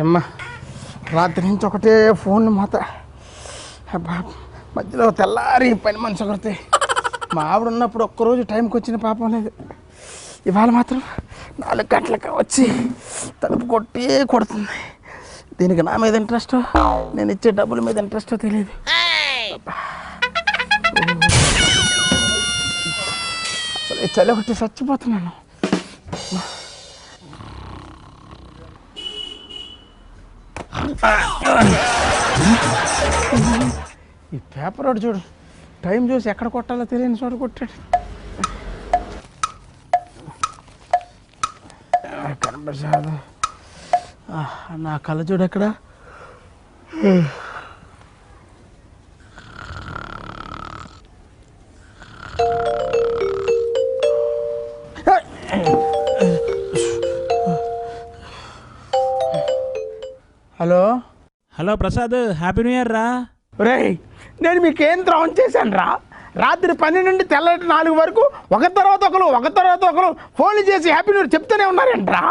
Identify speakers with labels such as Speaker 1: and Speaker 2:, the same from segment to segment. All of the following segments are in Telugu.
Speaker 1: అమ్మ రాత్రి నుంచి ఒకటే ఫోన్ మాత మధ్యలో తెల్లారి పని మనిషి ఒకరితే మా ఆవిడ ఉన్నప్పుడు ఒక్కరోజు టైంకి వచ్చిన పాపం లేదు. ఇవాళ మాత్రం 4 గంటలకు వచ్చి తలుపు కొడుతుంది. దీనికి నా మీద ఇంట్రెస్టో నేను ఇచ్చే డబ్బుల మీద ఇంట్రెస్టో తెలియదు. అసలు చలి ఒకటి చచ్చిపోతున్నాను. ఈ పేపర్ ఒకటి చూడు, టైం చూసి ఎక్కడ కొట్టాలో తెలియని చోట కొట్టాడు. కనబడదు నా కళ్ళ చూడు ఎక్కడ. Hello
Speaker 2: hello Prasad, happy new year రా.
Speaker 1: రేయ్, నేను మీకేం ద్రోహం చేశాను రా? రాత్రి 12 నుండి తెల్లటి 4 వరకు ఒక తర్వాత ఒకరు ఫోన్లు చేసి హ్యాపీ న్యూ ఇయర్ చెప్తూనే ఉన్నారేంట్రా?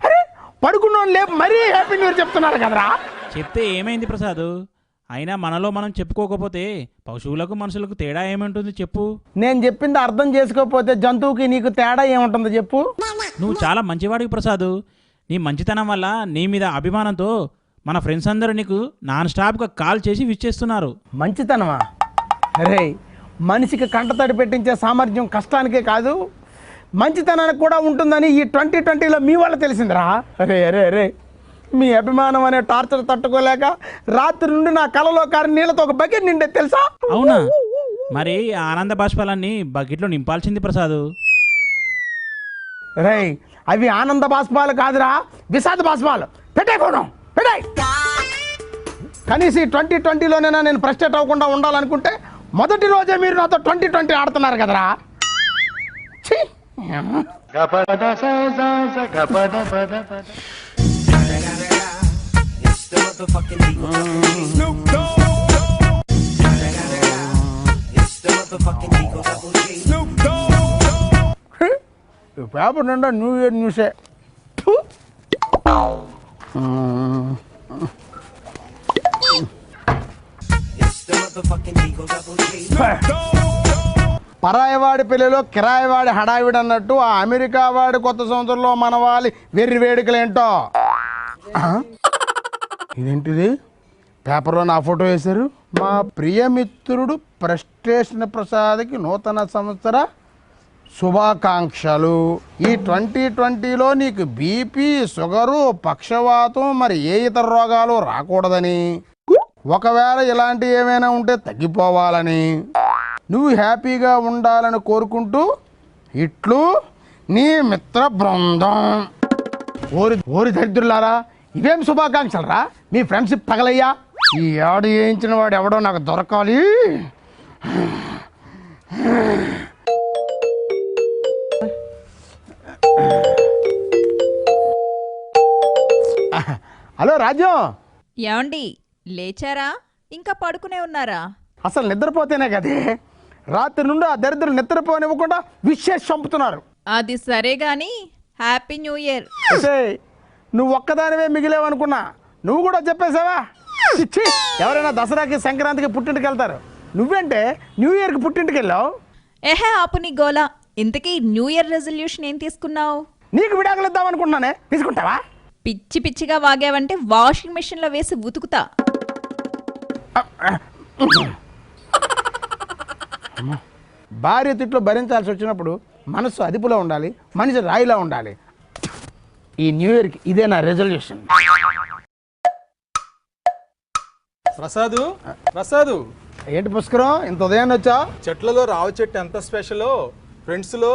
Speaker 1: అరే పడుకున్నోళ్ళు లేపు మరీ హ్యాపీ న్యూ ఇయర్ చెప్తున్నారు కదరా.
Speaker 2: చెప్తే ఏమైంది ప్రసాద్? అయినా మనలో మనం చెప్పుకోకపోతే పశువులకు మనుషులకు తేడా ఏముంటుంది చెప్పు?
Speaker 1: నేను చెప్పింది అర్థం చేసుకోకపోతే జంతువుకి నీకు తేడా ఏముంటుందో చెప్పు?
Speaker 2: నువ్వు చాలా మంచివాడివి ప్రసాద్. నీ మంచితనం వల్ల నీ మీద అభిమానంతో మన ఫ్రెండ్స్ అందరూ నీకు నాన్ స్టాప్గా కాల్ చేసి విష్ చేస్తున్నారు.
Speaker 1: మంచితనమా? అరే మనిషికి కంటతడి పెట్టించే సామర్థ్యం కష్టానికే కాదు మంచితనానికి కూడా ఉంటుందని ఈ 2020లో మీ వల్ల తెలిసిందిరా. అరే మీ అభిమానం అనే టార్చర్ తట్టుకోలేక రాత్రి నుండి నా కలలో కారి నీళ్ళతో ఒక బకెట్ నిండే తెలుసా?
Speaker 2: అవునా? మరి ఆనంద బాష్పాలన్నీ బకెట్లో నింపాల్సింది ప్రసాద్.
Speaker 1: రే అవి ఆనంద బాష్పాలు కాదురా, విషాద బాష్పాలు. పెట్టాయి ఫోను, పెట్టాయి. కనీసం 2020లోనైనా నేను ఫ్రస్ట్రేట్ అవ్వకుండా ఉండాలనుకుంటే మొదటి రోజే మీరు నాతో 2020 ఆడుతున్నారు కదరా. పేపర్ నిండా న్యూ ఇయర్ న్యూసే. పరాయవాడి పెళ్ళిలో కిరాయివాడి హడావిడి అన్నట్టు ఆ అమెరికా వాడి కొత్త సంవత్సరంలో మన వాళ్ళి వెర్రి వేడుకలేంటో. ఇదేంటిది? పేపర్లో నా ఫోటో వేశారు. మా ప్రియమిత్రుడు ప్రెస్టేషన్ ప్రసాద్కి నూతన సంవత్సర శుభాకాంక్షలు. ఈ 2020లో నీకు బీపీ, షుగరు, పక్షవాతం మరి ఏ ఇతర రోగాలు రాకూడదని, ఒకవేళ ఇలాంటివి ఏమైనా ఉంటే తగ్గిపోవాలని, నువ్వు హ్యాపీగా ఉండాలని కోరుకుంటూ ఇట్లు నీ మిత్ర బృందం. ఓరి దరిద్రులారా, ఇవేం శుభాకాంక్షలు రా? మీ ఫ్రెండ్షిప్ తగలయ్యా. ఈ ఏడు వేయించిన వాడు ఎవడో నాకు దొరకాలి. హలో రాజ్యం.
Speaker 3: ఏమండి లేచారా? ఇంకా పడుకునే ఉన్నారా?
Speaker 1: అసలు నిద్రపోతేనే కదే రాత్రి నుండి ఆ దరిద్రులు నిద్రపోనివ్వకుండా విషేష్ చంపుతున్నారు.
Speaker 3: అది సరే గాని హ్యాపీ న్యూ ఇయర్.
Speaker 1: నువ్వు ఒక్కదానివే మిగిలేవనుకున్నా, నువ్వు కూడా చెప్పేసావా? చిచ్చి, ఎవరైనా దసరాకి సంక్రాంతికి పుట్టింటికి వెళ్తారు, నువ్వేంటే న్యూ ఇయర్కి పుట్టింటికి వెళ్ళావు?
Speaker 3: ఏహే ఆపు నీ గోలా. ఇంతకీ న్యూ ఇయర్ రెజల్యూషన్ ఏం తీసుకున్నావు?
Speaker 1: నీకు విడాకులు ఇద్దాం అనుకుంటున్నానే, తీసుకుంటావా?
Speaker 3: పిచ్చి పిచ్చిగా వాగావంటే వాషింగ్ మిషన్లో వేసి ఉతుకుతా.
Speaker 1: భార్య తిట్లు భరించాల్సి వచ్చినప్పుడు మనసు అదుపులో ఉండాలి, మనిషి రాయిలా ఉండాలి. ఈ న్యూ ఇయర్కి ఇదే నా రెజల్యూషన్.
Speaker 4: ప్రసాదు
Speaker 1: ఏంటి పుష్కరం, ఇంత ఉదయాన్నే వచ్చా?
Speaker 4: చెట్లలో రావు చెట్టు ఎంత స్పెషలో, ఫ్రెండ్స్లో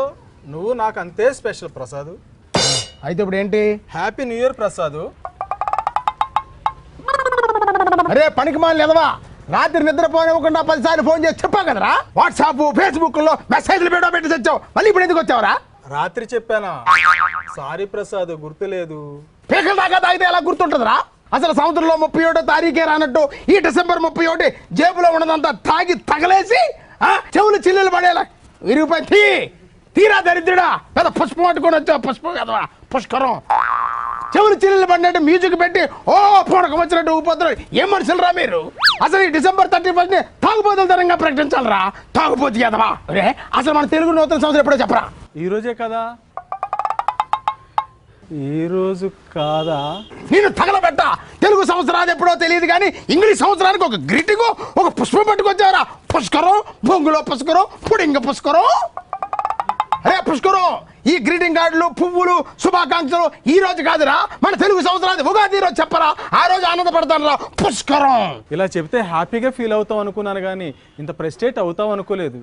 Speaker 4: నువ్వు నాకు అంతే స్పెషల్ ప్రసాదు.
Speaker 1: అయితే ఇప్పుడు ఏంటి?
Speaker 4: Happy new year Prasad.
Speaker 1: అరే పనికి మాలిన ఎదవా, రాత్రి నిద్రపోనివ్వకుండా 10 సార్లు ఫోన్ చేసి చెప్పావు కదరా. వాట్సాప్ ఫేస్బుక్లో మెసేజ్లు పెట్టి తెచ్చావు, మళ్ళీ ఇప్పుడు ఎందుకు వచ్చావరా?
Speaker 4: రాత్రి చెప్పానా? సారీ ప్రసాద్, గుర్తులేదు.
Speaker 1: పీకల దాకా తాగితే ఎలా గుర్తుంటుందిరా? అసలు సంవత్సరంలో 31వ తారీఖే రానట్టు ఈ డిసెంబర్ 31 జేబులో ఉన్నదంతా తాగి తగలేసి చెవులు చిల్లులు పడేలా విరిగిపోయి తీరా దరిద్రుడా. పెద్ద పుష్పం పట్టుకొని వచ్చావు, పుష్పం కదవా పుష్కరం. చెవులు చిల్లు పడినట్టు మ్యూజిక్ పెట్టి ఓ పూనకం వచ్చినట్టు ఊగిపోతున్నారు. ఏం మనుషులు రా మీరు? అసలు ఈ December 31 తాగుబోతుల తరంగా ప్రకటించాలరా. తాగుబోతు కదవా రే. అసలు మన తెలుగు నూతన సంవత్సరం ఎప్పుడో చెప్పరా?
Speaker 4: ఈ రోజే కదా? ఈ రోజు కాదా?
Speaker 1: నేను తగలబెట్ట. తెలుగు సంవత్సరాలు ఎప్పుడో తెలియదు కానీ ఇంగ్లీష్ సంవత్సరానికి ఒక గ్రీటింగ్ ఒక పుష్పం పట్టుకొచ్చారా. పుష్కరం, బొంగులో పుష్కరం, పుడింగ పుష్కరం. అరే పుష్కరం, ఈ గ్రీటింగ్ కార్డులు, పువ్వులు, శుభాకాంక్షలు ఈ రోజు కాదురా, మన తెలుగు సంవత్సరాది ఉగాది రోజు చెప్పరా. ఆ రోజు ఆనందపడతాను రా. పుష్కరం.
Speaker 4: ఇలా చెప్తే హ్యాపీగా ఫీల్ అవుతాం అనుకున్నాను కానీ ఇంత ప్రెస్టేట్ అవుతాం అనుకోలేదు.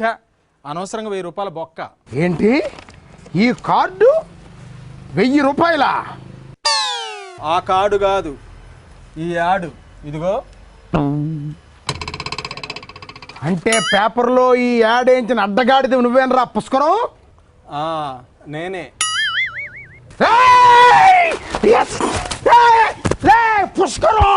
Speaker 4: ఛా, అనవసరంగా 1000 రూపాయల బొక్క.
Speaker 1: ఏంటి ఈ కార్డు 1000 రూపాయల?
Speaker 4: ఆ కార్డు కాదు, ఈ యాడ్. ఇదిగో.
Speaker 1: అంటే పేపర్లో ఈ యాడ్ వేయించిన అడ్డగాడిది నువ్వేనరా పుష్కరం?
Speaker 4: నేనే.
Speaker 1: పుష్కరం